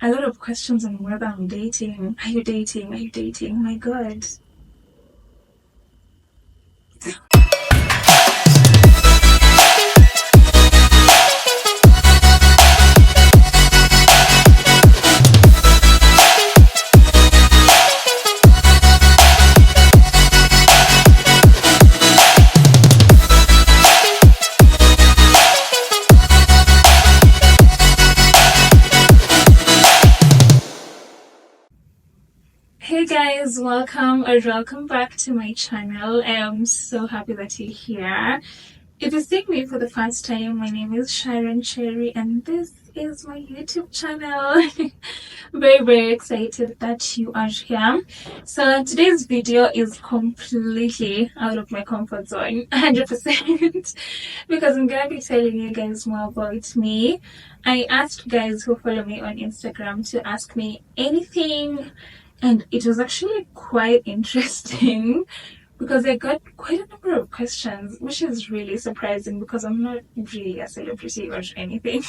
a lot of questions on whether I'm dating. Are you dating? Are you dating? Oh my God. Hey guys, welcome back to my channel. I am so happy that you're here. If you're seeing me for the first time, my name is Sharon Cherry and this is my YouTube channel. Very excited that you are here. So today's video is completely out of my comfort zone, 100%, because I'm gonna be telling you guys more about me. I asked guys who follow me on Instagram to ask me anything, and it was actually quite interesting because I got quite a number of questions, which is really surprising because I'm not really a celebrity or anything.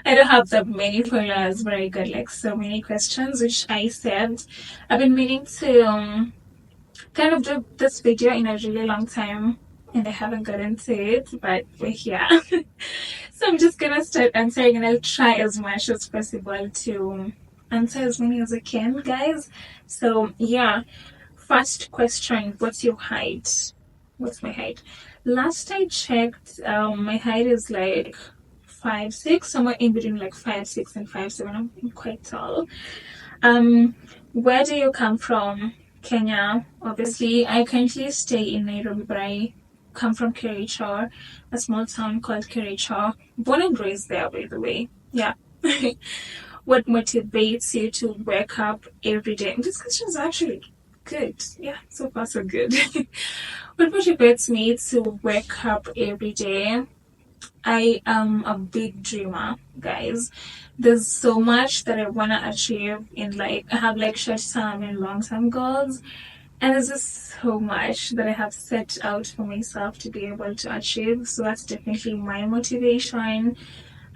I don't have that many followers, but I got like so many questions, which I said I've been meaning to kind of do this video in a really long time, and I haven't gotten to it, but we're here. So I'm just gonna start answering, and I'll try as much as possible to answer as many as I can, guys. So yeah, first question: what's your height? What's my height? Last I checked, my height is like 5'6", somewhere in between like 5'6" and 5'7". I'm quite tall. Where do you come from? Kenya. Obviously, I currently stay in Nairobi, but I come from Kericho, a small town called Kericho. Born and raised there, by the way. Yeah. What motivates you to wake up every day? This question is actually good. Yeah, so far so good. What motivates me to wake up every day? I am a big dreamer, guys. There's so much that I want to achieve in like, I have like short term and long term goals. And there's just so much that I have set out for myself to be able to achieve. So that's definitely my motivation.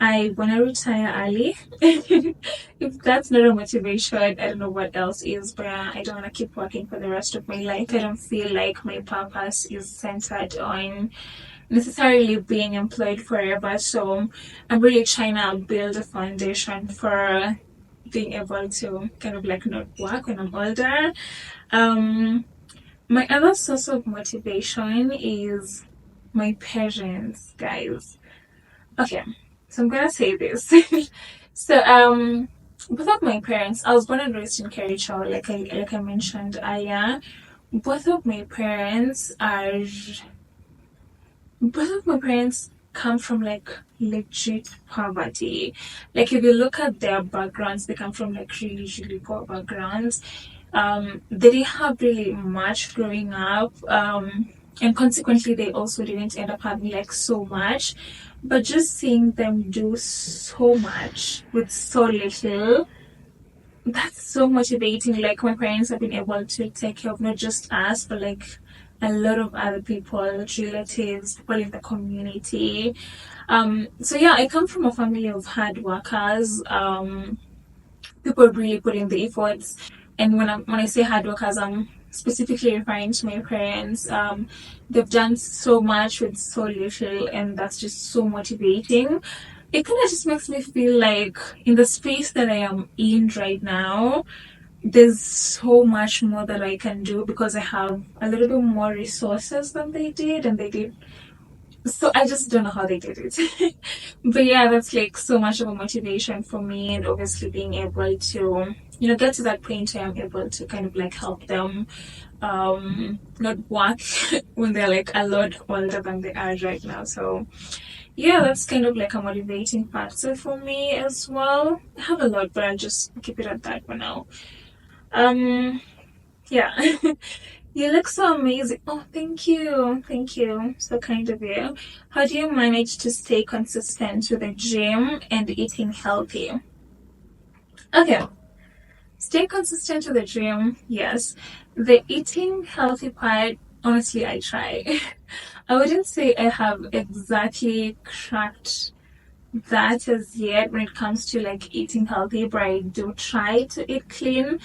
I want to retire early. If that's not a motivation, I don't know what else is, but I don't want to keep working for the rest of my life. I don't feel like my purpose is centered on necessarily being employed forever. So I'm really trying to build a foundation for being able to kind of like not work when I'm older. My other source of motivation is my parents, guys. Okay, so I'm gonna say this. So both of my parents, I was born and raised in Kericho, like I mentioned earlier. Both of my parents are both of my parents come from like legit poverty. Like if you look at their backgrounds, they come from like really poor backgrounds. They didn't have really much growing up. And consequently they also didn't end up having like so much. But just seeing them do so much with so little, that's so motivating. Like my parents have been able to take care of not just us, but like a lot of other people, relatives, people in the community. So yeah, I come from a family of hard workers. People really put in the efforts, and when I say hard workers, I'm specifically referring to my parents. They've done so much with so little, and that's just so motivating. It kind of just makes me feel like in the space that I am in right now, there's so much more that I can do because I have a little bit more resources than they did, and they did. So I just don't know how they did it. But yeah, that's like so much of a motivation for me, and obviously being able to, get to that point where I'm able to kind of like help them not work when they're like a lot older than they are right now. So yeah, that's kind of like a motivating factor for me as well. I have a lot, but I'll just keep it at that for now. Yeah. You look so amazing. Oh, thank you. Thank you. So kind of you. How do you manage to stay consistent with the gym and eating healthy? Okay. Stay consistent with the gym, yes. The eating healthy part, honestly, I try. I wouldn't say I have exactly cracked that as yet when it comes to like eating healthy, but I do try to eat clean.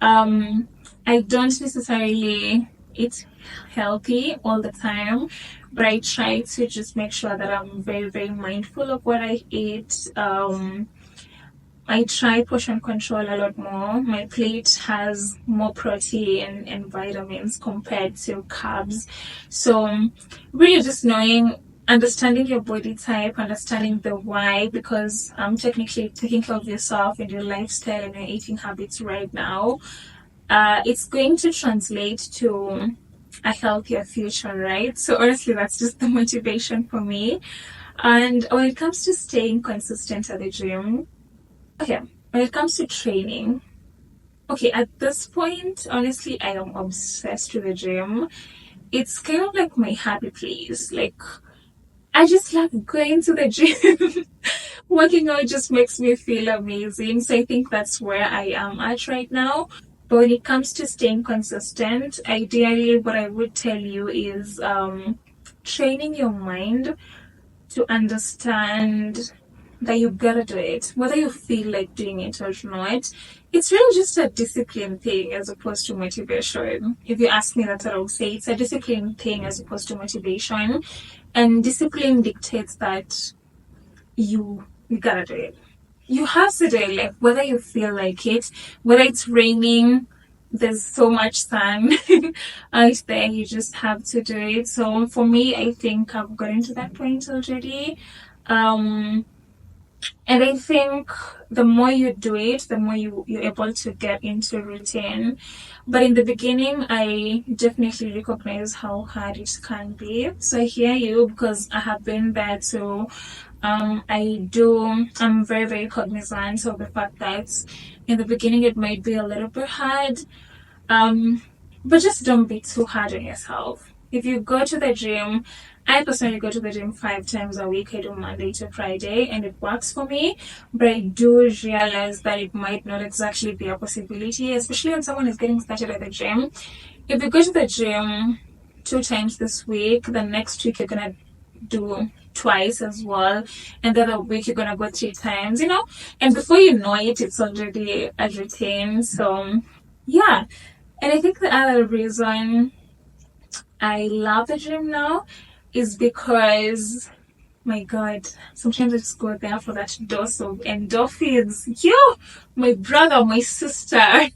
Um, I don't necessarily eat healthy all the time, but I try to just make sure that I'm very, very mindful of what I eat. I try portion control a lot more. My plate has more protein and vitamins compared to carbs. So, really just knowing, understanding your body type, understanding the why, because technically taking care of yourself and your lifestyle and your eating habits right now, it's going to translate to a healthier future, right? So, honestly, that's just the motivation for me. And when it comes to staying consistent at the gym, okay, when it comes to training, okay, at this point, honestly, I am obsessed with the gym. It's kind of like my happy place. Like, I just love going to the gym. Working out just makes me feel amazing. So I think that's where I am at right now. But when it comes to staying consistent, ideally, what I would tell you is training your mind to understand that you gotta do it, whether you feel like doing it or not. It's really just a discipline thing as opposed to motivation. If you ask me, that's what I would say. It's a discipline thing as opposed to motivation. And discipline dictates that you gotta do it. You have to do it, like whether you feel like it, whether it's raining, there's so much sun out there, you just have to do it. So for me, I think I've gotten to that point already. Um, and I think the more you do it, the more you're able to get into routine. But in the beginning, I definitely recognize how hard it can be. So I hear you because I have been there too. I'm very, very cognizant of the fact that in the beginning it might be a little bit hard. Um, but just don't be too hard on yourself. If you go to the gym, I personally go to the gym 5 times a week. I do Monday to Friday, and it works for me. But I do realize that it might not exactly be a possibility, especially when someone is getting started at the gym. If you go to the gym 2 times this week, the next week you're gonna do twice as well, and the other week you're gonna go 3 times, and before you know it, it's already a routine. So yeah, and I think the other reason I love the gym now is because, my God, sometimes I just go there for that dose of endorphins. Yo, my brother, my sister,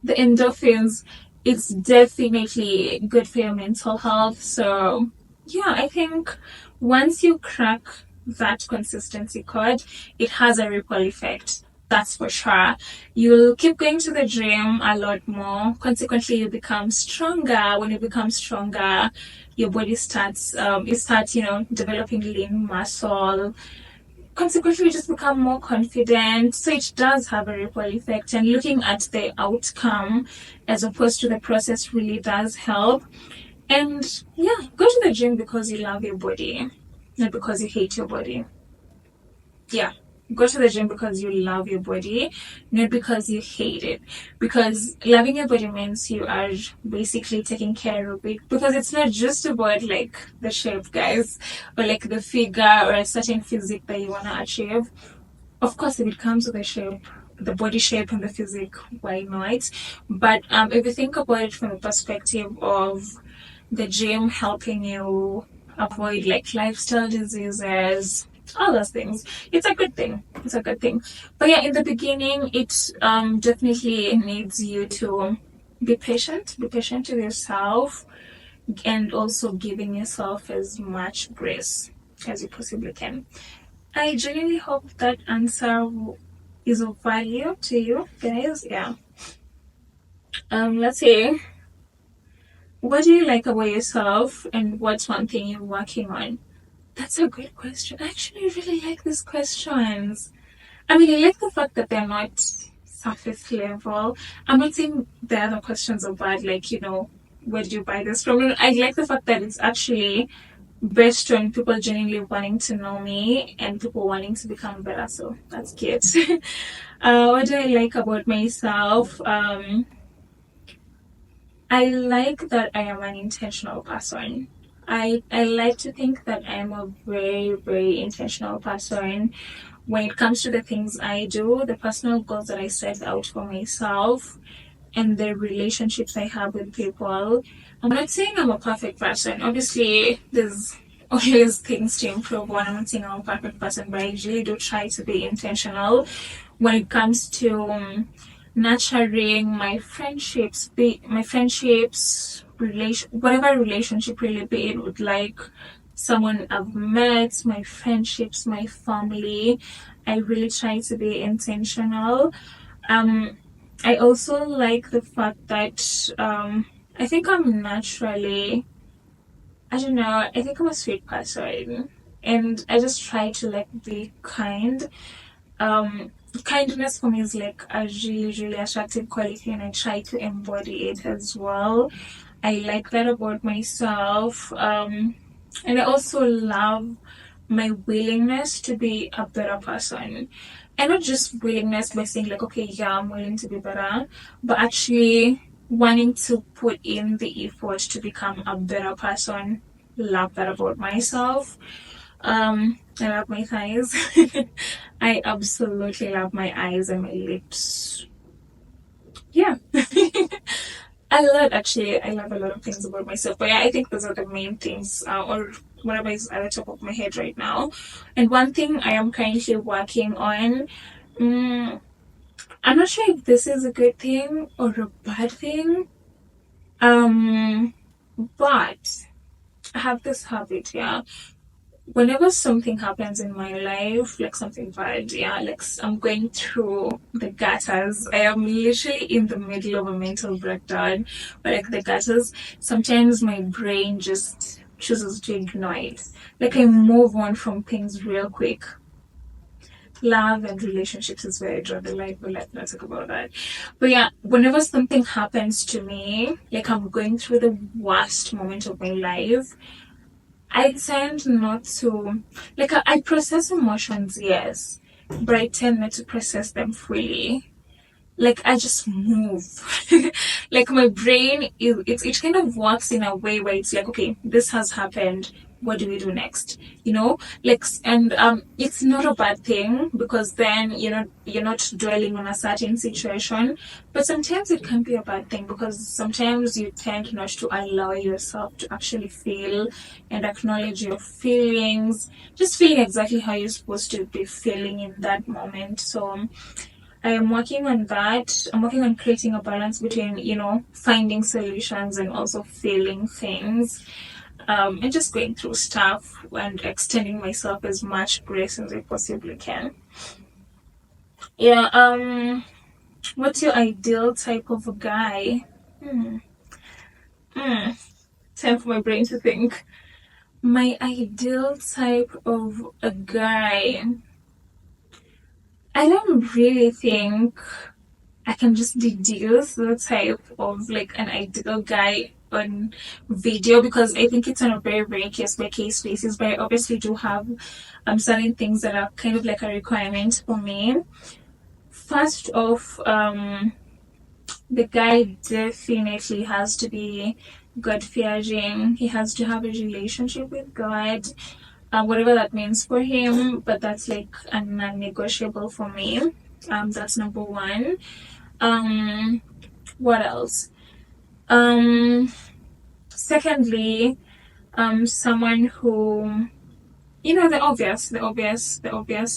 the endorphins, it's definitely good for your mental health. So, yeah, I think once you crack that consistency code, it has a ripple effect. That's for sure. You'll keep going to the gym a lot more. Consequently, you become stronger. When you become stronger, your body starts, developing lean muscle. Consequently, you just become more confident. So it does have a ripple effect. And looking at the outcome as opposed to the process really does help. And yeah, go to the gym because you love your body, not because you hate your body. Yeah, go to the gym because you love your body, not because you hate it. Because loving your body means you are basically taking care of it. Because it's not just about like the shape, guys, or like the figure or a certain physique that you want to achieve. Of course, if it comes with the shape, the body shape and the physique, why not? But if you think about it from the perspective of the gym helping you avoid like lifestyle diseases, all those things, it's a good thing. It's a good thing. But yeah, in the beginning, it definitely needs you to be patient with yourself, and also giving yourself as much grace as you possibly can. I genuinely hope that answer is of value to you guys. Yeah. Let's see. What do you like about yourself, and what's one thing you're working on? That's a great question. I actually really like these questions. I mean, I like the fact that they're not surface level. I'm not saying the other questions are bad, like, where did you buy this from? I like the fact that it's actually based on people genuinely wanting to know me and people wanting to become better. So that's cute. What do I like about myself? I like that I am an intentional person. I like to think that I'm a very, very intentional person when it comes to the things I do, the personal goals that I set out for myself, and the relationships I have with people. I'm not saying I'm a perfect person. Obviously, there's always things to improve on. I'm not saying I'm a perfect person, but I really do try to be intentional when it comes to nurturing my friendships, whatever relationship really, be it with like someone I've met, my friendships, my family. I really try to be intentional. um I also like the fact that I think I'm naturally, I don't know, I think I'm a sweet person, and I just try to like be kind. um Kindness for me is like a really, really attractive quality, and I try to embody it as well. I like that about myself. And I also love my willingness to be a better person. And not just willingness by saying, like, okay, yeah, I'm willing to be better, but actually wanting to put in the effort to become a better person. Love that about myself. I love my thighs. I absolutely love my eyes and my lips. Yeah. I love a lot of things about myself, but yeah, I think those are the main things, or whatever is at the top of my head right now. And one thing I am currently working on, mm, I'm not sure if this is a good thing or a bad thing, um, but I have this habit, yeah. Whenever something happens in my life, like something bad, yeah, like I'm going through the gutters, I am literally in the middle of a mental breakdown, but like the gutters, sometimes my brain just chooses to ignore it. Like I move on from things real quick. Love and relationships is where I draw the line, but let's not talk about that. But yeah, whenever something happens to me, like I'm going through the worst moment of my life, I tend not to, like, I process emotions, yes, but I tend not to process them fully. Like, I just move. Like, my brain, it kind of works in a way where it's like, okay, this has happened. What do we do next? You know, like, and it's not a bad thing, because then you're not dwelling on a certain situation. But sometimes it can be a bad thing, because sometimes you tend not to allow yourself to actually feel and acknowledge your feelings, just feeling exactly how you're supposed to be feeling in that moment. So I am working on that. I'm working on creating a balance between, finding solutions and also feeling things, and just going through stuff and extending myself as much grace as I possibly can. Yeah. What's your ideal type of a guy? Hmm. Hmm. Time for my brain to think. My ideal type of a guy. I don't really think I can just deduce the type of like an ideal guy on video, because I think it's on a very, very case by case basis. But I obviously do have certain things that are kind of like a requirement for me. First off, the guy definitely has to be God fearing. He has to have a relationship with God, whatever that means for him. But that's like a non-negotiable for me. That's number one. Um, what else? Um, Secondly, someone who, the obvious,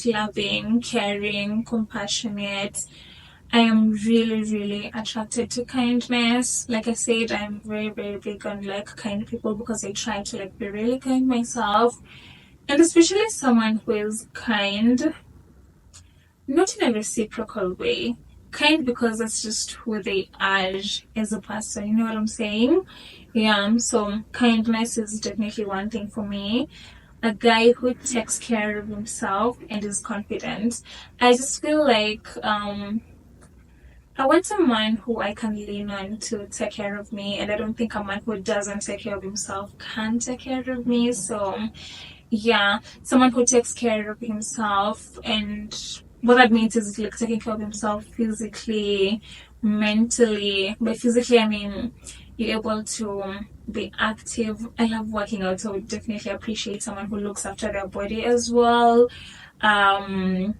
loving, caring, compassionate. I am really, really attracted to kindness. Like I said, I'm very, very big on like kind people, because I try to like be really kind myself. And especially someone who is kind, not in a reciprocal way. Kind because that's just who they are as a person. You know what I'm saying? Yeah. So kindness is definitely one thing for me. A guy who takes care of himself and is confident. I just feel like I want a man who I can lean on to take care of me, and I don't think a man who doesn't take care of himself can take care of me. So yeah, someone who takes care of himself, and what that means is like taking care of himself physically, mentally. By physically, I mean you're able to be active. I love working out, so I would definitely appreciate someone who looks after their body as well. Um,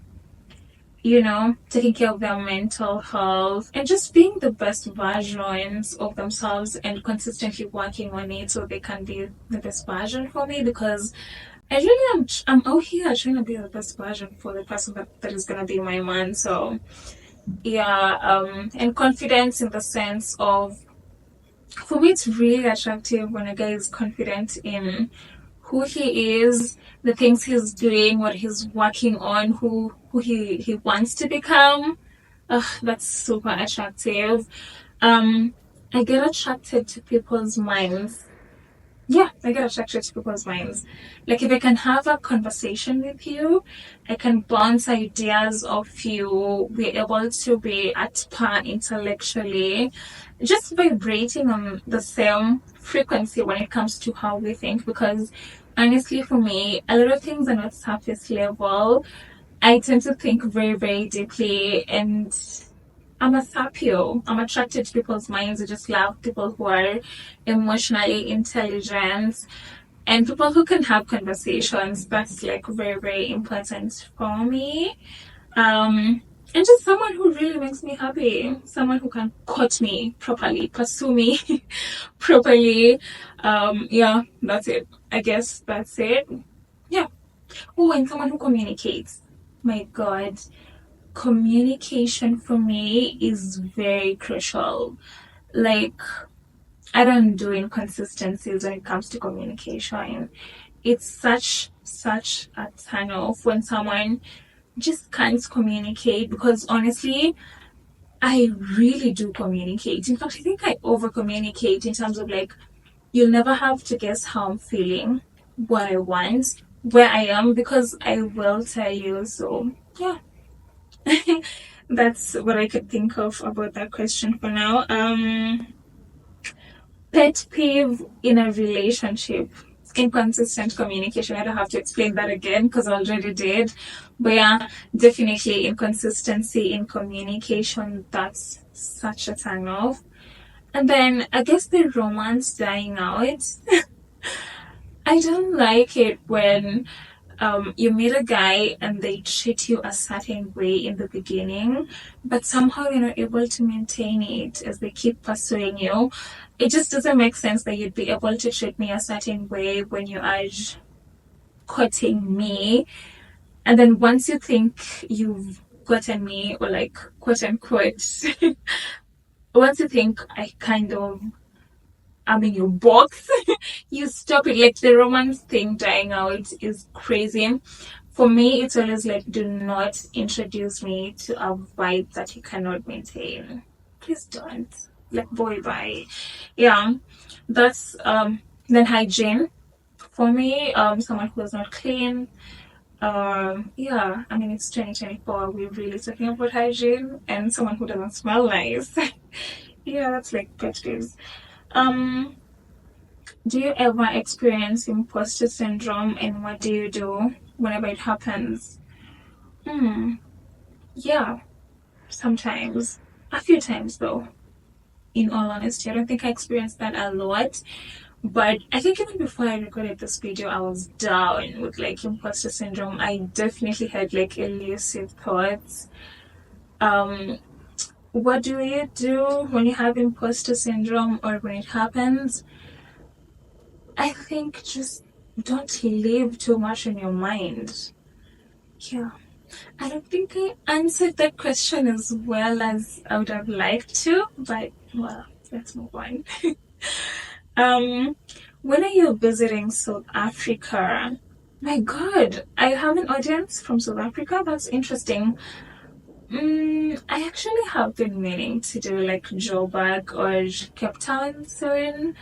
taking care of their mental health and just being the best versions of themselves and consistently working on it so they can be the best version for me, because I really am, I'm out here trying to be the best version for the person that is going to be my man. So, yeah, and confidence in the sense of, for me, it's really attractive when a guy is confident in who he is, the things he's doing, what he's working on, who he wants to become. Ugh, that's super attractive. Um, I get attracted to people's minds. Yeah, I get attracted to people's minds. Like, if I can have a conversation with you, I can bounce ideas off you, we're able to be at par intellectually, just vibrating on the same frequency when it comes to how we think. Because honestly, for me, a lot of things are not surface level. I tend to think very, very deeply, and I'm a Sapio. I'm attracted to people's minds. I just love people who are emotionally intelligent and people who can have conversations. That's like very, very important for me. And just someone who really makes me happy. Someone who can court me properly, pursue me properly. Yeah, that's it. I guess that's it. Yeah. Oh, and someone who communicates. My God, communication for me is very crucial. Like, I don't do inconsistencies when it comes to communication. It's such a turn off when someone just can't communicate, because honestly, I really do communicate. In fact, I think I over communicate in terms of like, you'll never have to guess how I'm feeling, what I want, where I am, because I will tell you. So, yeah. That's what I could think of about that question for now. Pet peeve in a relationship: inconsistent communication. I don't have to explain that again because I already did. But yeah, definitely inconsistency in communication. That's such a turn off. And then I guess the romance dying out. I don't like it when you meet a guy and they treat you a certain way in the beginning, but somehow you're not able to maintain it as they keep pursuing you. It just doesn't make sense that you'd be able to treat me a certain way when you are courting me. And then once you think you've gotten me, or like quote unquote, once you think I kind of I'm in your box, you stop it. Like, the romance thing dying out is crazy. For me, it's always like, do not introduce me to a vibe that you cannot maintain. Please don't. Like, boy, bye. Yeah, that's then hygiene. For me, someone who is not clean. Yeah, I mean, it's 2024. We're really talking about hygiene, and someone who doesn't smell nice. Yeah, that's like pet peeves. Um, do you ever experience imposter syndrome, and what do you do whenever it happens? Hmm. Yeah, sometimes. A few times though. In all honesty, I don't think I experienced that a lot. But I think even before I recorded this video, I was down with like imposter syndrome. I definitely had like elusive thoughts. Um, what do you do when you have imposter syndrome or when it happens? I think just don't live too much in your mind. Yeah. I don't think I answered that question as well as I would have liked to, but well, let's move on. um, when are you visiting South Africa? My God, I have an audience from South Africa. That's interesting. I actually have been meaning to do like Joburg or Cape Town soon.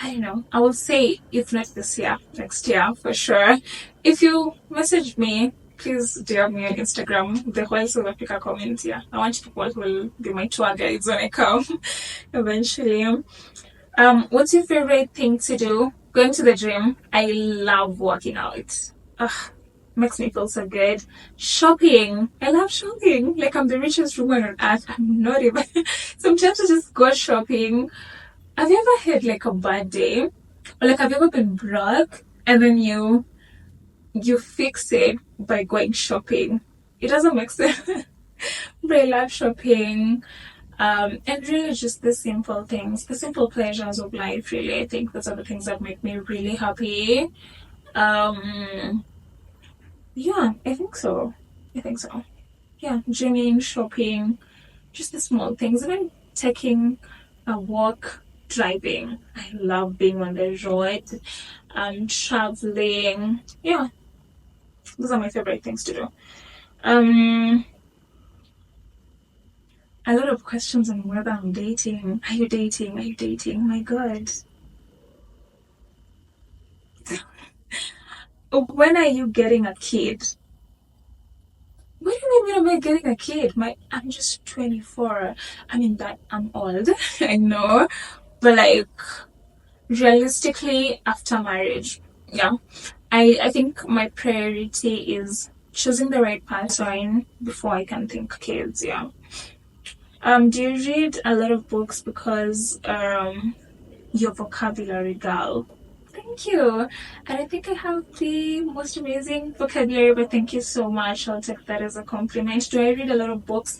I don't know. I will say, if not this year, next year for sure. If you message me, please DM me on Instagram, the whole South Africa community. Yeah. I want people who will be my tour guides when I come eventually. What's your favorite thing to do? Going to the gym. I love working out. Ugh, makes me feel so good. Shopping. I love shopping. Like, I'm the richest woman on earth. I'm not even. Sometimes I just go shopping Have you ever had like a bad day? Or like have you ever been broke and then you fix it by going shopping? It doesn't make sense. But I love shopping. And really just the simple things, the simple pleasures of life, really. I think those are the things that make me really happy. Um, yeah, I think so. I think so. Yeah, gymming, shopping, just the small things, even taking a walk, driving. I love being on the road, traveling. Yeah, those are my favorite things to do. Um, a lot of questions on whether I'm dating. Are you dating? Are you dating? My God. When are you getting a kid? What do you mean when am I getting a kid? I'm just 24. I mean that I'm old, I know. But like realistically after marriage, yeah. I think my priority is choosing the right person before I can think kids, yeah. Do you read a lot of books because your vocabulary girl? Thank you. And I think I have the most amazing vocabulary, but thank you so much. I'll take that as a compliment. Do I read a lot of books?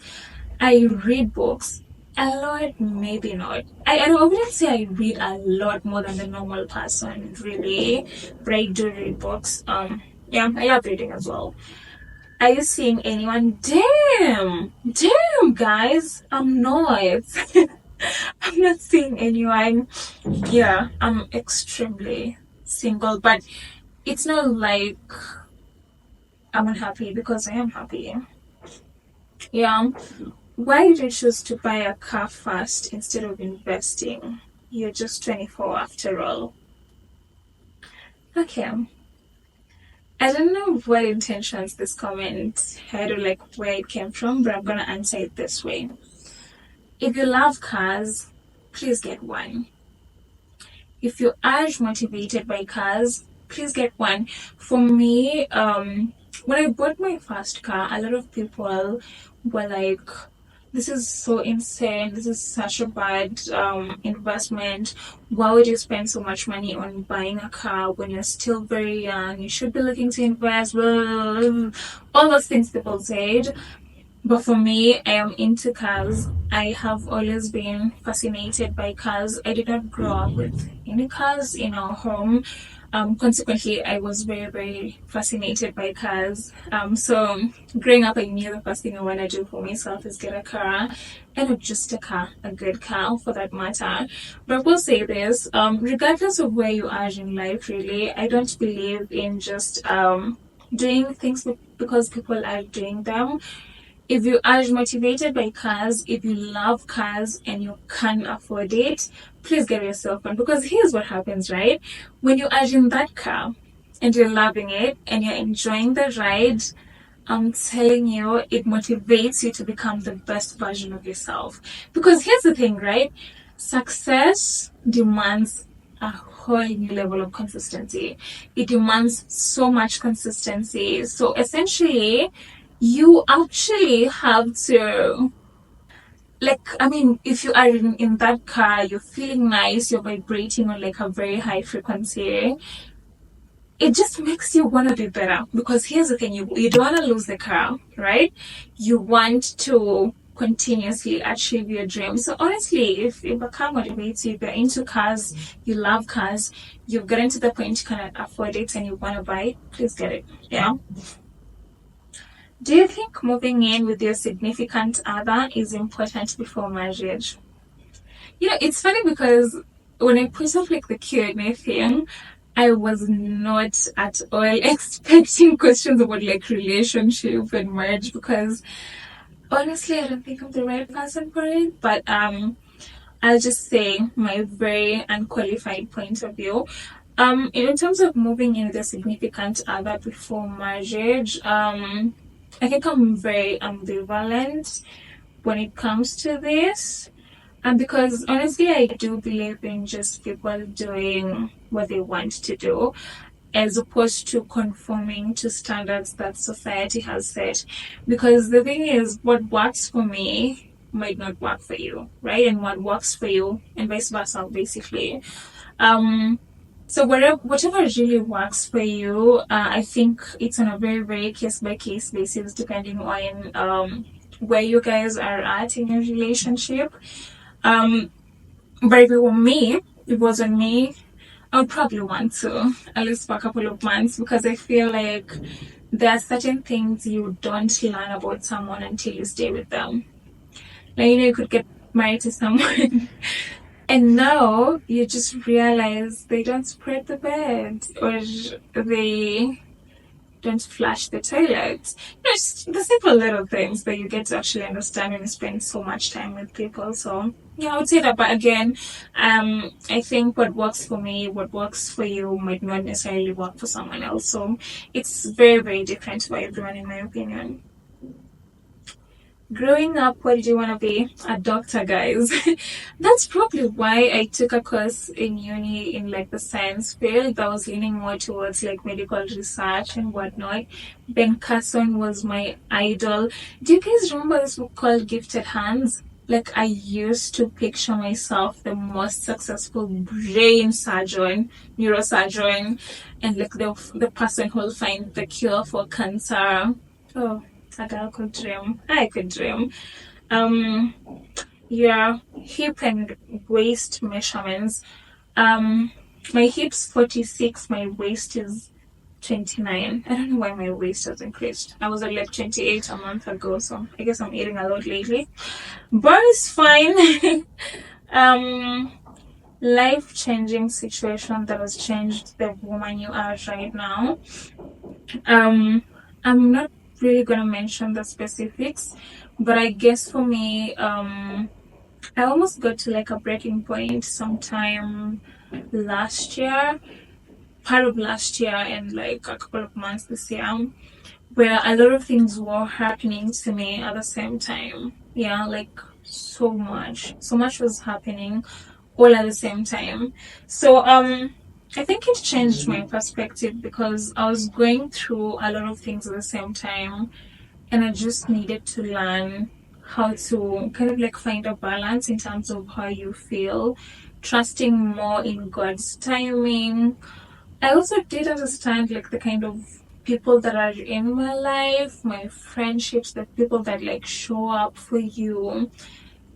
I read books. A lot, maybe not. I wouldn't say I read a lot more than the normal person, really. But I do read books. Yeah, I love reading as well. Are you seeing anyone? Damn, guys. I'm not. I'm not seeing anyone. Yeah, I'm extremely single, but it's not like I'm unhappy because I am happy. Yeah. Why did you choose to buy a car first instead of investing? You're just 24 after all. Okay. I don't know what intentions this comment had or like where it came from, but I'm gonna answer it this way. If you love cars, please get one. If you are motivated by cars, please get one. For me, when I bought my first car, a lot of people were like, this is so insane. This is such a bad investment. Why would you spend so much money on buying a car when you're still very young? You should be looking to invest. All those things people said. But for me, I am into cars. I have always been fascinated by cars. I did not grow up with any cars in our home. Consequently, I was very, very fascinated by cars. So growing up, I knew the first thing I want to do for myself is get a car, and not just a car, a good car for that matter. But I will say this, regardless of where you are in life, really, I don't believe in just doing things because people are doing them. If you are motivated by cars, if you love cars and you can afford it, please get yourself one. Because here's what happens, right? When you are in that car and you're loving it and you're enjoying the ride, I'm telling you, it motivates you to become the best version of yourself. Because here's the thing, right? Success demands a whole new level of consistency. It demands so much consistency. So essentially, you actually have to, like, I mean, if you are in that car, you're feeling nice, you're vibrating on like a very high frequency, it just makes you want to be better. Because here's the thing, you don't want to lose the car, right? You want to continuously achieve your dreams. So honestly, if a car motivates you, if you're into cars, you love cars, you've gotten to the point you can afford it and you want to buy it, please get it. Yeah. Do you think moving in with your significant other is important before marriage? You know, it's funny because when I put up like the Q&A thing, I was not at all expecting questions about like relationship and marriage because honestly, I don't think I'm the right person for it. But I'll just say my very unqualified point of view. In terms of moving in with a significant other before marriage, I think I'm very ambivalent when it comes to this. And because honestly, I do believe in just people doing what they want to do as opposed to conforming to standards that society has set. Because the thing is, what works for me might not work for you, right? And what works for you, and vice versa, basically. So whatever really works for you, I think it's on a very, very case by case basis, depending on where you guys are at in your relationship. But if it were me, it wasn't me, I would probably want to, at least for a couple of months, because I feel like there are certain things you don't learn about someone until you stay with them. Like, you could get married to someone and now you just realize they don't spread the bed, or they don't flush the toilet. Just the simple little things that you get to actually understand when you spend so much time with people. So yeah, I would say that. But again, I think what works for me, what works for you, might not necessarily work for someone else. So it's very, very different for everyone, in my opinion. Growing up, what did you want to be? A doctor, guys. That's probably why I took a course in uni in like the science field that was leaning more towards like medical research and whatnot. Ben Carson was my idol. Do you guys remember this book called Gifted Hands? Like, I used to picture myself the most successful brain surgeon, neurosurgeon, and like the person who will find the cure for cancer. Oh, a girl could dream. I could dream. Um, your hip and waist measurements. Um, my hip's 46, my waist is 29. I don't know why my waist has increased. I was at like 28 a month ago, so I guess I'm eating a lot lately. But it's fine. um, Life-changing situation that has changed the woman you are right now. I'm not really gonna mention the specifics, but I guess for me, I almost got to like a breaking point sometime last year, part of last year, and like a couple of months this year, where a lot of things were happening to me at the same time. Yeah, like so much was happening all at the same time. So I think it changed my perspective because I was going through a lot of things at the same time, and I just needed to learn how to kind of like find a balance in terms of how you feel, trusting more in God's timing. I also did understand like the kind of people that are in my life, my friendships, the people that like show up for you.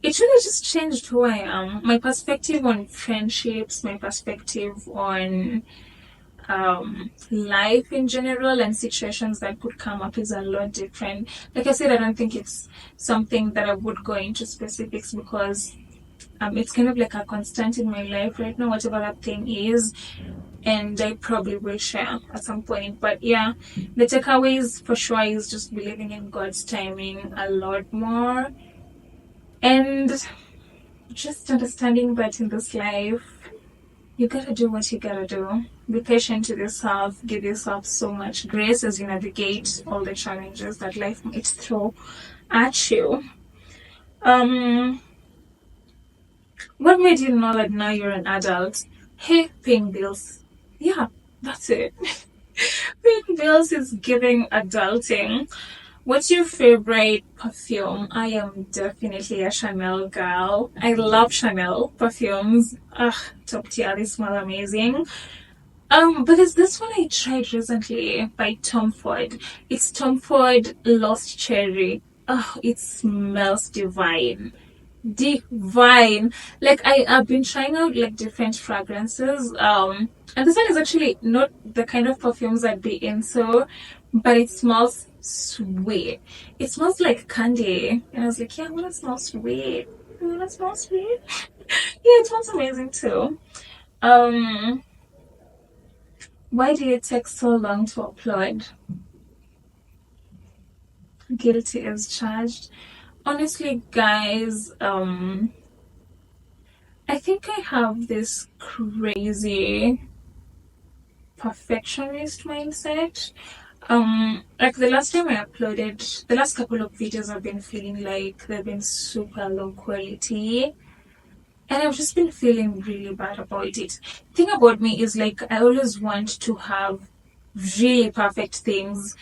It really just changed who I am. My perspective on friendships, my perspective on life in general and situations that could come up is a lot different. Like I said, I don't think it's something that I would go into specifics because it's kind of like a constant in my life right now, whatever that thing is, and I probably will share at some point. But yeah, the takeaways for sure is just believing in God's timing a lot more, and just understanding that in this life, you gotta do what you gotta do. Be patient with yourself, give yourself so much grace as you navigate all the challenges that life might throw at you. Um, what made you know that now you're an adult? Hey, paying bills. Yeah, that's it. Paying bills is giving adulting. What's your favorite perfume? I am definitely a Chanel girl. I love Chanel perfumes. Top tier, they smell amazing. But there's this one I tried recently by Tom Ford. It's Tom Ford Lost Cherry. Oh, it smells divine. Divine. Like I've been trying out like different fragrances. And this one is actually not the kind of perfumes I'd be into, but it smells sweet. It smells like candy. And I was like, yeah, I wanna smell sweet. I wanna smell sweet. Yeah, it smells amazing too. Um why did it take so long to upload? Guilty as charged. Honestly, guys, I think I have this crazy perfectionist mindset. Like the last time I uploaded, the last couple of videos I've been feeling like they've been super low quality. And I've just been feeling really bad about it. Thing about me is like I always want to have really perfect things.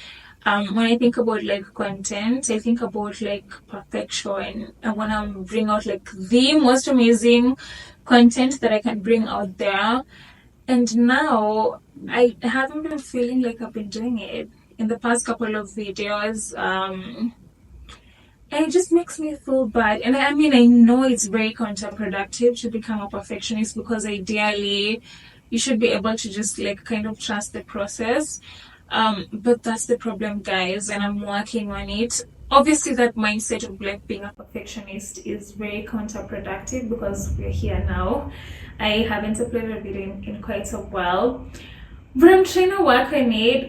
When I think about like content, I think about like perfection. I want to bring out like the most amazing content that I can bring out there. And now I haven't been feeling like I've been doing it in the past couple of videos. And it just makes me feel bad. And I mean, I know it's very counterproductive to become a perfectionist because ideally you should be able to just like kind of trust the process. But that's the problem, guys, and I'm working on it. Obviously, that mindset of like being a perfectionist is very counterproductive because we're here now. I haven't uploaded a video in quite a while. But I'm trying to work on it.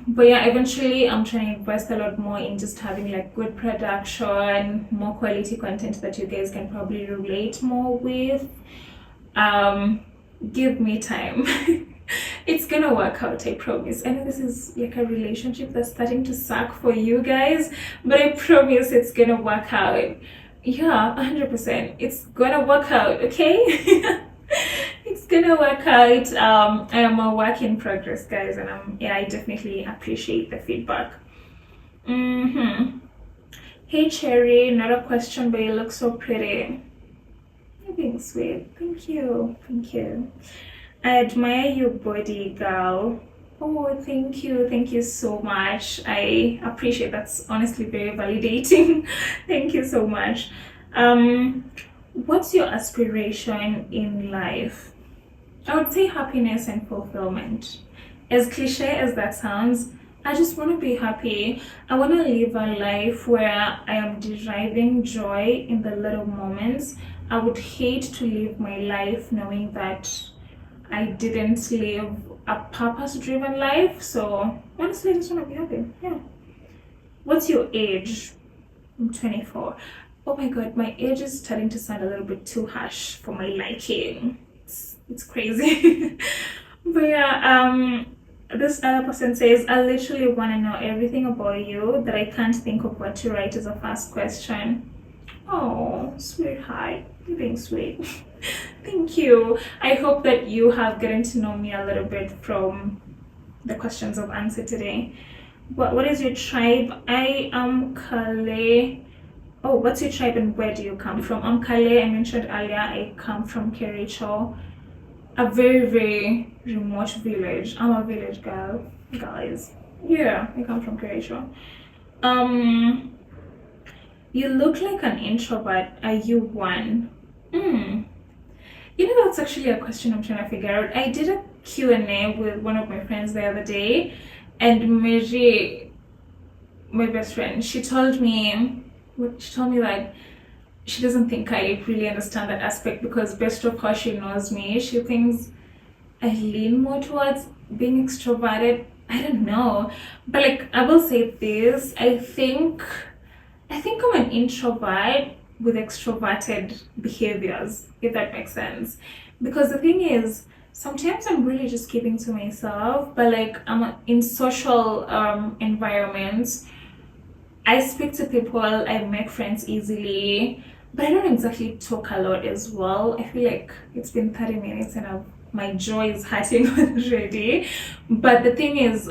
But yeah, eventually I'm trying to invest a lot more in just having like good production, more quality content that you guys can probably relate more with. Um, Give me time. It's gonna work out, I promise. I know this is like a relationship that's starting to suck for you guys, but I promise it's gonna work out. Yeah, 100%. It's gonna work out, okay? It's gonna work out. I am a work in progress, guys, and yeah, I definitely appreciate the feedback. Hey Cherry, not a question, but you look so pretty. You're being sweet. Thank you. Thank you. I admire your body, girl. Oh, thank you. Thank you so much. I appreciate that's honestly very validating. Thank you so much. What's your aspiration in life? I would say happiness and fulfillment. As cliche as that sounds, I just want to be happy. I want to live a life where I am deriving joy in the little moments. I would hate to live my life knowing that I didn't live a purpose driven life. So honestly, I just want to be happy. Yeah. What's your age? I'm 24. Oh my god, my age is starting to sound a little bit too harsh for my liking. It's crazy. But yeah, this other person says, I literally want to know everything about you that I can't think of what to write as a first question. Oh, sweetheart, you're being sweet. Thank you. I hope that you have gotten to know me a little bit from the questions I've answered today. What is your tribe? I am Kale. Oh, what's your tribe and where do you come from? I'm Kale. I mentioned earlier I come from Kericho, a very, very remote village. I'm a village girl, guys. Yeah, I come from Kericho. You look like an introvert. Are you one? You know, that's actually a question I'm trying to figure out. I did a Q&A with one of my friends the other day, and Mary, my best friend, she told me that she doesn't think I really understand that aspect because based off how she knows me, she thinks I lean more towards being extroverted. I don't know. But like I will say this, I think I'm an introvert with extroverted behaviors, if that makes sense. Because the thing is, sometimes I'm really just keeping to myself, but like I'm in social environments. I speak to people, I make friends easily, but I don't exactly talk a lot as well. I feel like it's been 30 minutes and my jaw is hurting already. But the thing is,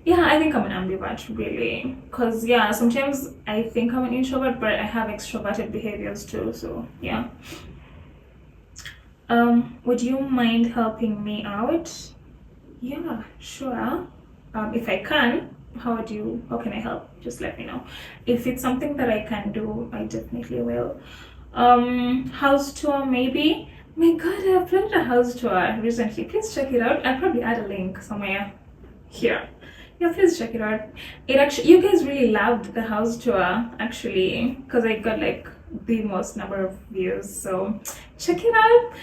yeah, I think I'm an ambivert really. Because, yeah, sometimes I think I'm an introvert, but I have extroverted behaviors too. So, yeah. Would you mind helping me out? Yeah, sure. If I can, how can I help? Just let me know. If it's something that I can do, I definitely will. House tour maybe. My god, I uploaded a house tour recently. Please check it out. I'll probably add a link somewhere here. Yeah, please check it out. It actually, you guys really loved the house tour actually, because I got like the most number of views. So check it out.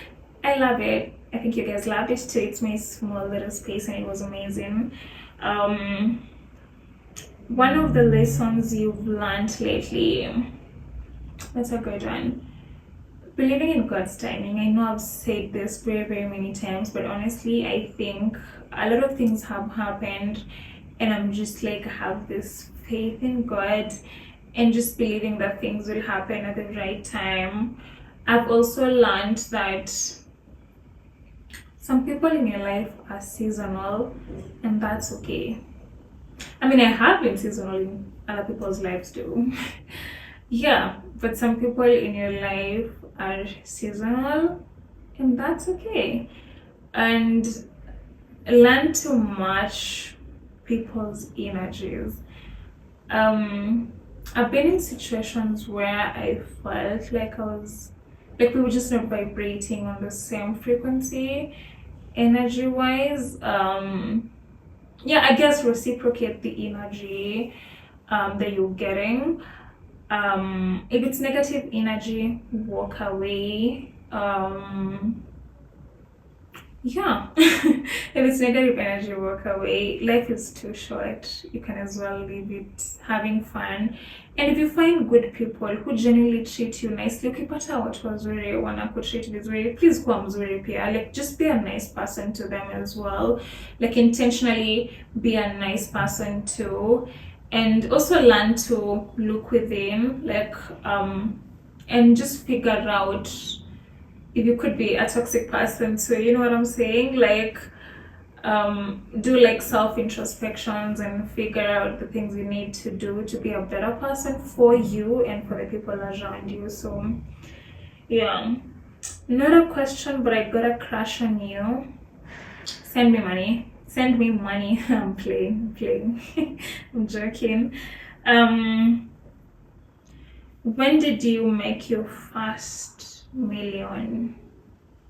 I love it. I think you guys loved it too. It's my small little space and it was amazing. One of the lessons you've learned lately. That's a good one. Believing in God's timing. I know I've said this very, very many times, but honestly, I think a lot of things have happened, and I'm just like, I have this faith in God and just believing that things will happen at the right time. I've also learned that some people in your life are seasonal, and that's okay. I mean, I have been seasonal in other people's lives too. Yeah, but some people in your life are seasonal, and that's okay. And learn to match people's energies. Um, I've been in situations where I felt like I was like we were just not vibrating on the same frequency, energy wise. Yeah, I guess reciprocate the energy that you're getting. If it's negative energy, walk away. Yeah, if it's negative energy, walk away. Life is too short. You can as well live it having fun. And if you find good people who genuinely treat you nicely, ukipata watu wazuri wanakutreat vizuri, please kuwa mzuri pia. Like, just be a nice person to them as well. Like, intentionally be a nice person too. And also learn to look within, like, and just figure out if you could be a toxic person. So you know what I'm saying? Like, do like self introspections and figure out the things you need to do to be a better person for you and for the people around you. So yeah, not a question, but I got a crush on you. Send me money. Send me money. I'm playing. I'm joking. When did you make your first million?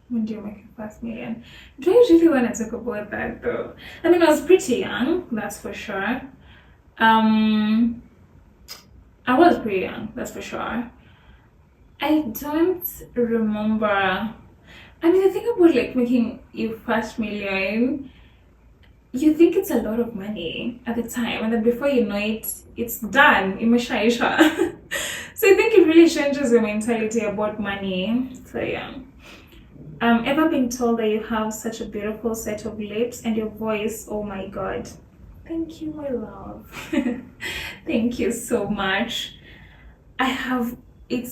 When do you make your first million? Do I really want to talk about that though? I mean, I was pretty young, that's for sure. I was pretty young, that's for sure. I don't remember. I mean, I think about like making your first million. You think it's a lot of money at the time, and then before you know it, it's done. Imeshaisha. So I think it really changes your mentality about money. So yeah. Ever been told that you have such a beautiful set of lips and your voice? Oh my god. Thank you, my love. Thank you so much. I have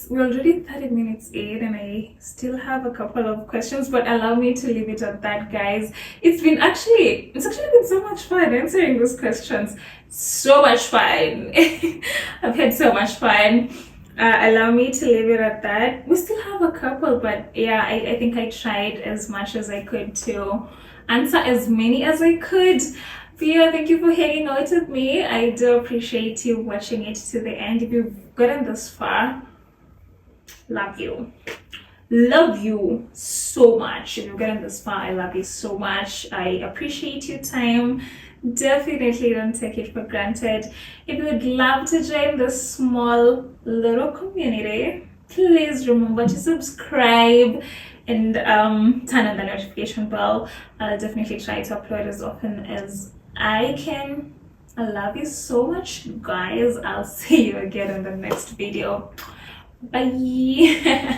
we're already 30 minutes in and I still have a couple of questions, but allow me to leave it at that, guys. It's actually been so much fun answering those questions. So much fun. I've had so much fun. Allow me to leave it at that. We still have a couple, but yeah, I think I tried as much as I could to answer as many as I could. But yeah, thank you for hanging out with me. I do appreciate you watching it to the end. If you've gotten this far, love you. Love you so much. If you've gotten this far, I love you so much. I appreciate your time. Definitely don't take it for granted. If you would love to join this small little community, please remember to subscribe and turn on the notification bell. I'll definitely try to upload as often as I can. I love you so much, guys. I'll see you again in the next video. Bye.